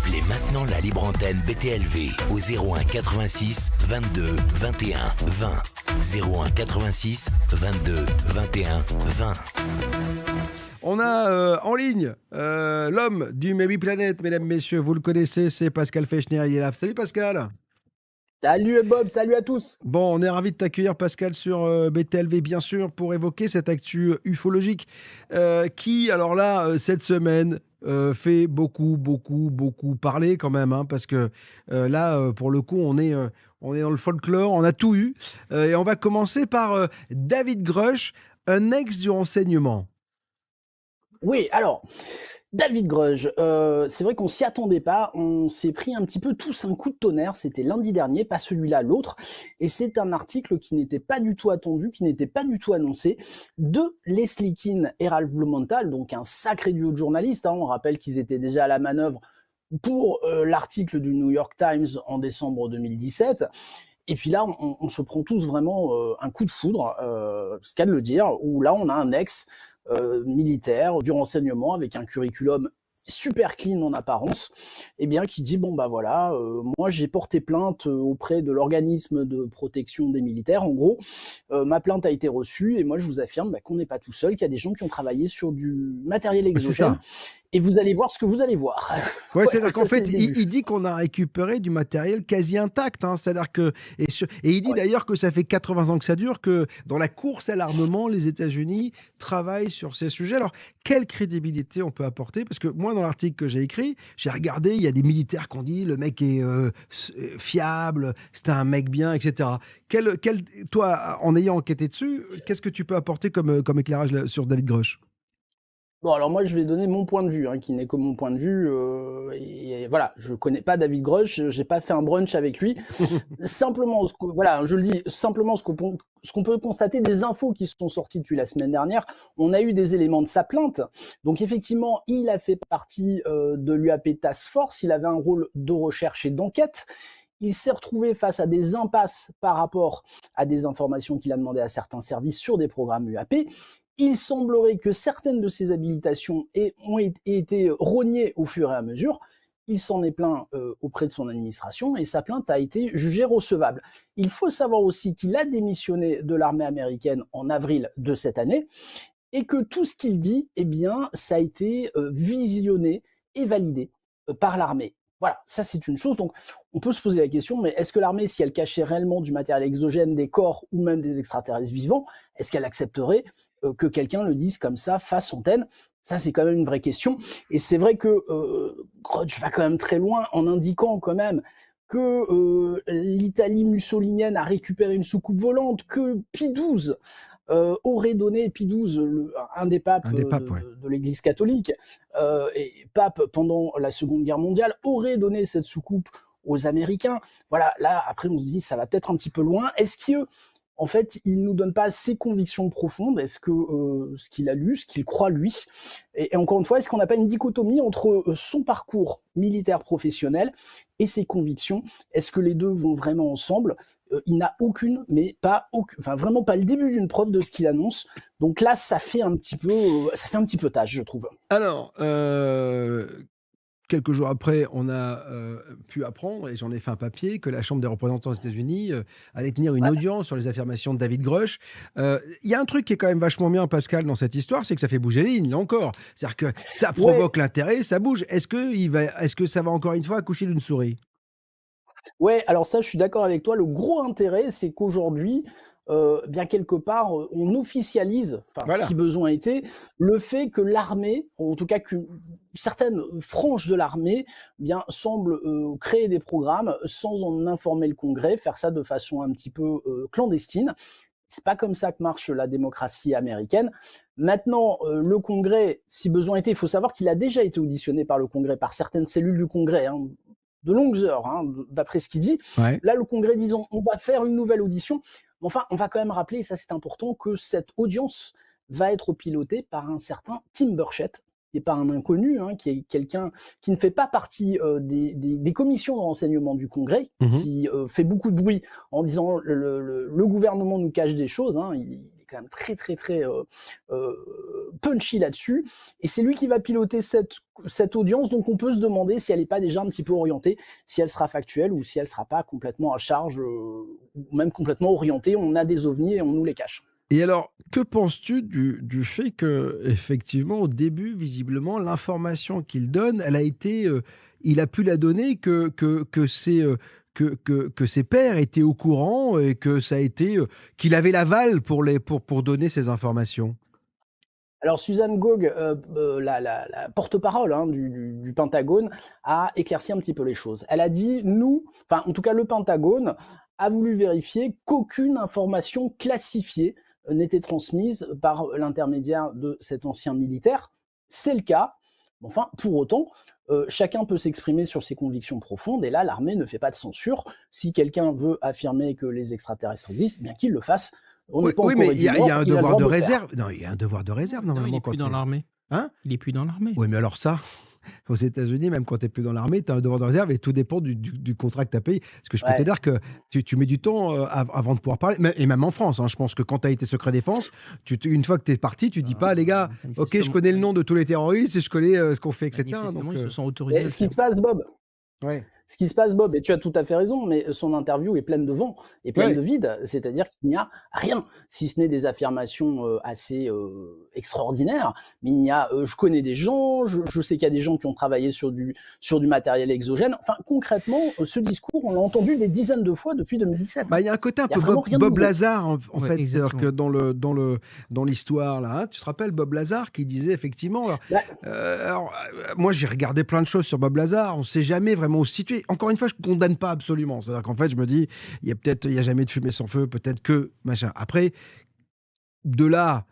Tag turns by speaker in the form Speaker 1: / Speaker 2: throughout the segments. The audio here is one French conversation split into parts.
Speaker 1: Appelez maintenant la libre antenne BTLV au 01 86 22 21 20. 01 86 22 21 20.
Speaker 2: On a en ligne l'homme du Maybe Planet, mesdames, messieurs, vous le connaissez, c'est Pascal Fechner, il est là. Salut Pascal.
Speaker 3: Salut Bob, salut à tous.
Speaker 2: Bon, on est ravis de t'accueillir Pascal sur BTLV, bien sûr, pour évoquer cette actu ufologique qui, alors là, cette semaine, fait beaucoup parler quand même, hein, parce que là, pour le coup, on est dans le folklore, on a tout eu. Et on va commencer par David Grusch, un ex du renseignement.
Speaker 3: Oui, alors, David Grusch, c'est vrai qu'on s'y attendait pas, on s'est pris un petit peu tous un coup de tonnerre, c'était lundi dernier, pas celui-là, l'autre, et c'est un article qui n'était pas du tout attendu, qui n'était pas du tout annoncé, de Leslie Kean et Ralph Blumenthal, donc un sacré duo de journalistes, hein, on rappelle qu'ils étaient déjà à la manœuvre pour l'article du New York Times en décembre 2017, et puis là, on se prend tous vraiment un coup de foudre, c'est le cas de le dire, où là, on a un ex militaire du renseignement avec un curriculum super clean en apparence, et bien qui dit bon bah voilà, moi j'ai porté plainte auprès de l'organisme de protection des militaires. En gros, ma plainte a été reçue et moi je vous affirme qu'on n'est pas tout seul, qu'il y a des gens qui ont travaillé sur du matériel exogène. Et vous allez voir ce que vous allez voir.
Speaker 2: Ouais, c'est-à-dire qu'en fait, il dit qu'on a récupéré du matériel quasi intact. Hein, c'est-à-dire que, et il dit d'ailleurs que ça fait 80 ans que ça dure, que dans la course à l'armement, les États-Unis travaillent sur ces sujets. Alors, quelle crédibilité on peut apporter? Parce que moi, dans l'article que j'ai écrit, j'ai regardé, il y a des militaires qui ont dit le mec est fiable, c'est un mec bien, etc. Toi, en ayant enquêté dessus, qu'est-ce que tu peux apporter comme éclairage sur David Grusch?
Speaker 3: Bon, alors moi, je vais donner mon point de vue, hein, qui n'est que mon point de vue. Et voilà, je connais pas David Grusch, j'ai pas fait un brunch avec lui. Simplement, voilà, je le dis, simplement ce qu'on peut constater des infos qui sont sorties depuis la semaine dernière, on a eu des éléments de sa plainte. Donc effectivement, il a fait partie de l'UAP Task Force, il avait un rôle de recherche et d'enquête. Il s'est retrouvé face à des impasses par rapport à des informations qu'il a demandées à certains services sur des programmes UAP. Il semblerait que certaines de ces habilitations ont été rognées au fur et à mesure. Il s'en est plaint auprès de son administration et sa plainte a été jugée recevable. Il faut savoir aussi qu'il a démissionné de l'armée américaine en avril de cette année et que tout ce qu'il dit, eh bien, ça a été visionné et validé par l'armée. Voilà, ça c'est une chose. Donc, on peut se poser la question, mais est-ce que l'armée, si elle cachait réellement du matériel exogène, des corps ou même des extraterrestres vivants, est-ce qu'elle accepterait que quelqu'un le dise comme ça, face antenne? Ça, c'est quand même une vraie question. Et c'est vrai que Grudge va quand même très loin en indiquant quand même que l'Italie mussolinienne a récupéré une soucoupe volante, que Pie XII aurait donné, Pie XII, un des papes,
Speaker 2: ouais.
Speaker 3: de l'Église catholique, et pape pendant la Seconde Guerre mondiale, aurait donné cette soucoupe aux Américains. Voilà, là, après, on se dit, ça va peut-être un petit peu loin. Est-ce qu'en fait, il nous donne pas ses convictions profondes? Est-ce que ce qu'il a lu, ce qu'il croit lui, et encore une fois, est-ce qu'on n'a pas une dichotomie entre son parcours militaire professionnel et ses convictions? Est-ce que les deux vont vraiment ensemble? Il n'a aucune, mais pas aucune, enfin vraiment pas le début d'une preuve de ce qu'il annonce. Donc là, ça fait un petit peu tâche, je trouve.
Speaker 2: Alors, quelques jours après, on a pu apprendre, et j'en ai fait un papier, que la Chambre des représentants des États-Unis allait tenir une audience sur les affirmations de David Grusch. Il y a un truc qui est quand même vachement bien, Pascal, dans cette histoire, c'est que ça fait bouger les lignes, là encore. C'est-à-dire que ça provoque l'intérêt, ça bouge. Est-ce que ça va encore une fois accoucher d'une souris?
Speaker 3: Ouais, alors ça, je suis d'accord avec toi. Le gros intérêt, c'est qu'aujourd'hui, bien quelque part, on officialise,
Speaker 2: Voilà.
Speaker 3: si besoin était, le fait que l'armée, en tout cas qu'une certaine frange de l'armée, bien semble créer des programmes sans en informer le Congrès, faire ça de façon un petit peu clandestine. C'est pas comme ça que marche la démocratie américaine. Maintenant, le Congrès, si besoin était, il faut savoir qu'il a déjà été auditionné par le Congrès, par certaines cellules du Congrès, hein, de longues heures, hein, d'après ce qu'il dit.
Speaker 2: Ouais.
Speaker 3: Là, le Congrès disant, on va faire une nouvelle audition. Mais enfin, on va quand même rappeler, et ça c'est important, que cette audience va être pilotée par un certain Tim Burchett, qui n'est pas un inconnu, hein, qui est quelqu'un qui ne fait pas partie des commissions de renseignement du Congrès, qui fait beaucoup de bruit en disant le gouvernement nous cache des choses. Hein, il est quand même très très très punchy là-dessus, et c'est lui qui va piloter cette audience, donc on peut se demander si elle n'est pas déjà un petit peu orientée, si elle sera factuelle ou si elle sera pas complètement à charge, ou même complètement orientée, on a des ovnis et on nous les cache.
Speaker 2: Et alors, que penses-tu du fait que, effectivement, au début, visiblement, l'information qu'il donne, elle a été, il a pu la donner que ses pairs étaient au courant et que ça a été, qu'il avait l'aval pour donner ces informations?
Speaker 3: Alors Suzanne Gog, la porte-parole du Pentagone, a éclairci un petit peu les choses. Elle a dit, enfin en tout cas le Pentagone a voulu vérifier qu'aucune information classifiée n'était transmise par l'intermédiaire de cet ancien militaire. C'est le cas. Enfin, pour autant, chacun peut s'exprimer sur ses convictions profondes, et là, l'armée ne fait pas de censure. Si quelqu'un veut affirmer que les extraterrestres existent, bien qu'il le fasse.
Speaker 2: Oui, mais il y a un devoir de réserve. Non, il y a un devoir de réserve,
Speaker 4: Non, il
Speaker 2: normalement.
Speaker 4: est plus dans l'armée.
Speaker 2: Hein?
Speaker 4: Il est plus dans l'armée.
Speaker 2: Oui, mais alors ça, aux États-Unis, même quand tu n'es plus dans l'armée, tu as un devoir de réserve et tout dépend du contrat que tu as payé. Parce que je peux te dire que tu mets du temps avant de pouvoir parler, et même en France. Je pense que quand tu as été secret défense, une fois que tu es parti, tu dis pas, les gars, ok, je connais le nom de tous les terroristes et je connais ce qu'on fait, etc.
Speaker 4: Donc, ils se sont autorisés.
Speaker 3: Ce qui se passe, Bob,
Speaker 2: ouais.
Speaker 3: Ce qui se passe, Bob, et tu as tout à fait raison, mais son interview est pleine de vent et pleine de vide, c'est-à-dire qu'il n'y a rien, si ce n'est des affirmations assez extraordinaires, mais il n'y a, je connais des gens, je sais qu'il y a des gens qui ont travaillé sur du matériel exogène, enfin concrètement, ce discours, on l'a entendu des dizaines de fois depuis 2017.
Speaker 2: Il y a un côté un peu Bob Lazar, en fait, c'est-à-dire que dans l'histoire, là, tu te rappelles Bob Lazar qui disait effectivement, moi j'ai regardé plein de choses sur Bob Lazar, on ne sait jamais vraiment où se situer. Encore une fois, je ne condamne pas absolument. C'est-à-dire qu'en fait, je me dis, il y a jamais de fumée sans feu, peut-être que, machin. Après, de là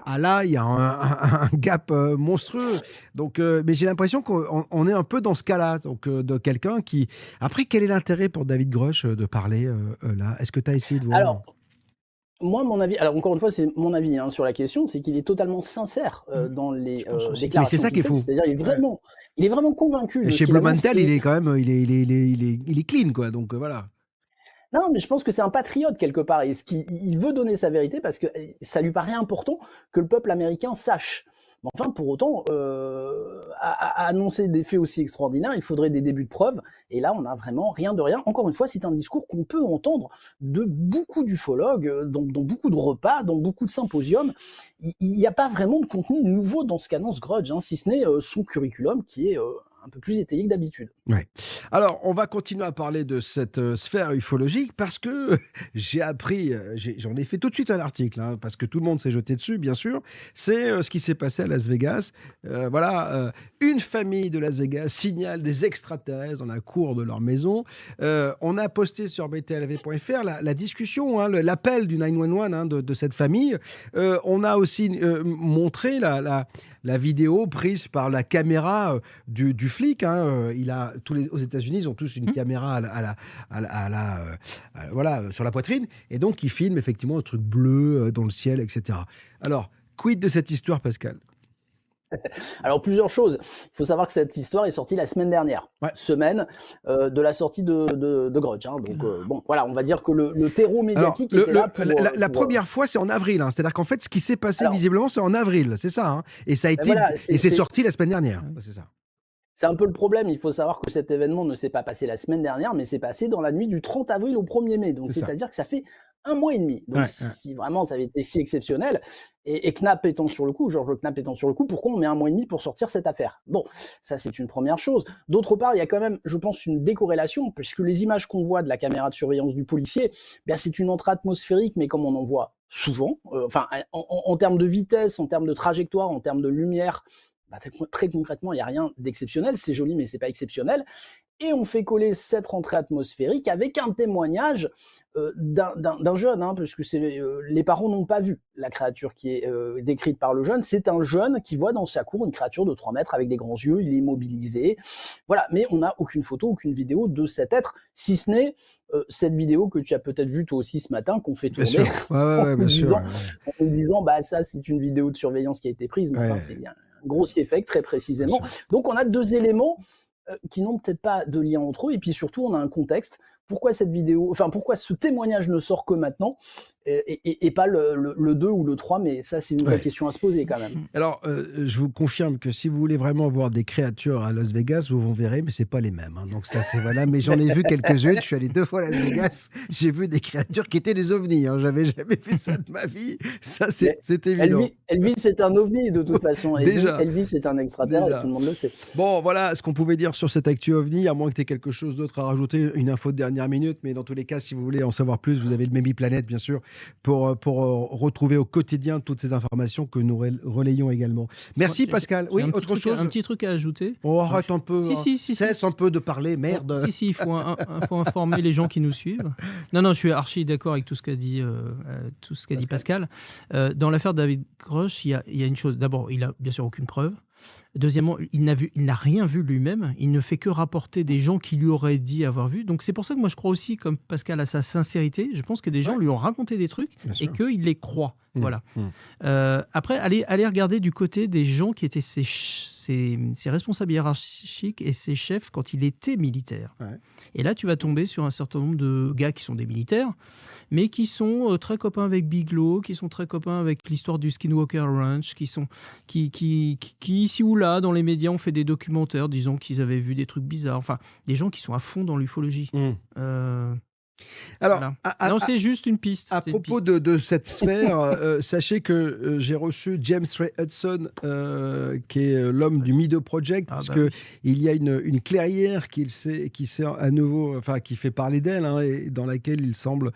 Speaker 2: à là, il y a un gap monstrueux. Donc, mais j'ai l'impression qu'on est un peu dans ce cas-là, donc de quelqu'un qui... Après, quel est l'intérêt pour David Grusch de parler là? Est-ce que tu as essayé de voir?
Speaker 3: Alors, moi, mon avis, alors encore une fois, c'est mon avis sur la question, c'est qu'il est totalement sincère dans les déclarations.
Speaker 2: Mais c'est ça qu'il faut.
Speaker 3: C'est-à-dire, il est vraiment convaincu.
Speaker 2: Et chez Blumenthal, il est quand même, il est clean, quoi. Donc voilà.
Speaker 3: Non, mais je pense que c'est un patriote quelque part. Et il veut donner sa vérité parce que ça lui paraît important que le peuple américain sache. Mais enfin, pour autant, à annoncer des faits aussi extraordinaires, il faudrait des débuts de preuves. Et là, on n'a vraiment rien de rien. Encore une fois, c'est un discours qu'on peut entendre de beaucoup d'ufologues, dans beaucoup de repas, dans beaucoup de symposiums. Il n'y a pas vraiment de contenu nouveau dans ce qu'annonce Grudge, si ce n'est son curriculum qui est un peu plus étayé que d'habitude.
Speaker 2: Ouais. Alors, on va continuer à parler de cette sphère ufologique parce que j'ai appris, j'en ai fait tout de suite un article, parce que tout le monde s'est jeté dessus, bien sûr. C'est ce qui s'est passé à Las Vegas. Une famille de Las Vegas signale des extraterrestres dans la cour de leur maison. On a posté sur btlv.fr la discussion, l'appel du 911 de cette famille. On a aussi montré la vidéo prise par la caméra du flic. Aux États-Unis, ils ont tous une caméra sur la poitrine, et donc ils filment effectivement un truc bleu dans le ciel, etc. Alors, quid de cette histoire, Pascal?
Speaker 3: Alors, plusieurs choses. Il faut savoir que cette histoire est sortie la semaine dernière, semaine de la sortie de Grudge. Donc, bon, voilà, on va dire que le terreau médiatique était là pour...
Speaker 2: La première fois, c'est en avril. C'est-à-dire qu'en fait, ce qui s'est passé visiblement, c'est en avril. C'est ça. Et ça a été... et c'est sorti la semaine dernière. C'est ça.
Speaker 3: C'est un peu le problème. Il faut savoir que cet événement ne s'est pas passé la semaine dernière, mais s'est passé dans la nuit du 30 avril au 1er mai. Donc, c'est-à-dire que ça fait 1 mois et demi. Donc, si vraiment ça avait été si exceptionnel, et Knapp étant sur le coup, Georges Knapp étant sur le coup, pourquoi on met 1 mois et demi pour sortir cette affaire? Bon, ça c'est une première chose. D'autre part, il y a quand même, je pense, une décorrélation, puisque les images qu'on voit de la caméra de surveillance du policier, c'est une entrée atmosphérique, mais comme on en voit souvent, en termes de vitesse, en termes de trajectoire, en termes de lumière, très concrètement, il n'y a rien d'exceptionnel. C'est joli, mais c'est pas exceptionnel. Et on fait coller cette rentrée atmosphérique avec un témoignage d'un jeune, parce que les parents n'ont pas vu la créature qui est décrite par le jeune. C'est un jeune qui voit dans sa cour une créature de 3 mètres avec des grands yeux, il est immobilisé. Voilà, mais on n'a aucune photo, aucune vidéo de cet être, si ce n'est cette vidéo que tu as peut-être vue toi aussi ce matin, qu'on fait tourner en nous disant, ça c'est une vidéo de surveillance qui a été prise, mais c'est un grossier effect, très précisément. Donc on a 2 éléments qui n'ont peut-être pas de lien entre eux, et puis surtout on a un contexte pourquoi cette vidéo, enfin pourquoi ce témoignage ne sort que maintenant et pas le 2 ou le 3, mais ça c'est une vraie question à se poser quand même.
Speaker 2: Alors, je vous confirme que si vous voulez vraiment voir des créatures à Las Vegas, vous en verrez, mais c'est pas les mêmes. Hein. Donc ça c'est voilà, mais j'en ai vu quelques-unes. Je suis allé 2 fois à Las Vegas. J'ai vu des créatures qui étaient des ovnis. Hein. J'avais jamais vu ça de ma vie. Ça c'est évident.
Speaker 3: Elvis c'est un ovni de toute façon.
Speaker 2: Déjà.
Speaker 3: Elvis c'est un extraterrestre, tout le monde le sait.
Speaker 2: Bon, voilà ce qu'on pouvait dire sur cette actu ovni, à moins que tu aies quelque chose d'autre à rajouter, une info de dernière minute. Mais dans tous les cas, si vous voulez en savoir plus, vous avez le Maybe Planet, bien sûr, pour retrouver au quotidien toutes ces informations que nous relayons également. Merci Pascal. Oui, autre chose.
Speaker 4: Un petit truc à ajouter.
Speaker 2: On arrête un peu. Cesse un peu de parler, merde.
Speaker 4: Il faut informer les gens qui nous suivent. Non, je suis archi d'accord avec tout ce qu'a dit, Pascal. Dans l'affaire David Grusch, il y a une chose. D'abord, il a bien sûr aucune preuve. Deuxièmement, il n'a rien vu lui-même. Il ne fait que rapporter des gens qui lui auraient dit avoir vu. Donc c'est pour ça que moi je crois aussi, comme Pascal, à sa sincérité. Je pense que des gens lui ont raconté des trucs et qu'il les croit. Voilà. Après, allez regarder du côté des gens qui étaient ses responsables hiérarchiques et ses chefs quand il était militaire. Ouais. Et là, tu vas tomber sur un certain nombre de gars qui sont des militaires, mais qui sont très copains avec Bigelow, qui sont très copains avec l'histoire du Skinwalker Ranch, qui ici ou là, dans les médias, ont fait des documentaires, disons qu'ils avaient vu des trucs bizarres. Enfin, des gens qui sont à fond dans l'ufologie.
Speaker 2: Alors,
Speaker 4: voilà. Non, c'est juste une piste.
Speaker 2: À propos de cette sphère, sachez que j'ai reçu James Ray Hudson, qui est l'homme du Mido Project, parce que il y a une clairière qui à nouveau, enfin, qui fait parler d'elle, hein, et dans laquelle il semble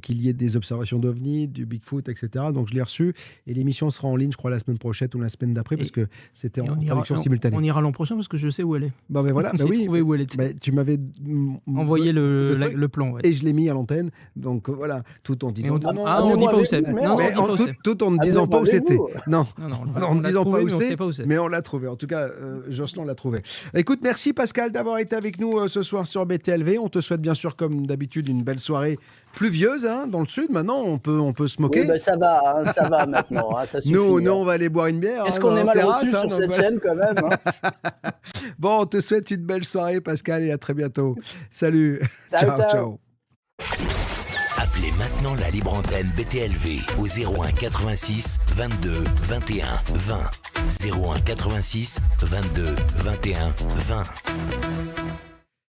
Speaker 2: qu'il y ait des observations d'OVNI, du Bigfoot, etc. Donc je l'ai reçu, et l'émission sera en ligne, je crois, la semaine prochaine ou la semaine d'après, parce que c'était en traduction simultanée.
Speaker 4: On ira l'an prochain parce que je sais où elle est.
Speaker 2: Bah, mais voilà,
Speaker 4: j'ai trouvé où elle était.
Speaker 2: Tu m'avais
Speaker 4: envoyé le plan. Ouais.
Speaker 2: Et je l'ai mis à l'antenne, donc voilà, tout en disant...
Speaker 4: on ne dit pas où c'est.
Speaker 2: Tout en ne disant pas où c'était. Non,
Speaker 4: on ne disant pas où c'est.
Speaker 2: Mais on l'a trouvé. En tout cas, Jocelyn l'a trouvé. Écoute, merci Pascal d'avoir été avec nous ce soir sur BTLV. On te souhaite bien sûr, comme d'habitude, une belle soirée pluvieuse dans le sud. Maintenant, on peut se moquer.
Speaker 3: Oui, ça va maintenant. Ça suffit.
Speaker 2: Nous, on va aller boire une bière.
Speaker 3: Est-ce qu'on est mal reçu sur cette chaîne quand même
Speaker 2: Bon, on te souhaite une belle soirée, Pascal, et à très bientôt. Salut. Ciao.
Speaker 1: Appelez maintenant la libre antenne BTLV au 01 86 22 21 20. 01 86 22 21 20.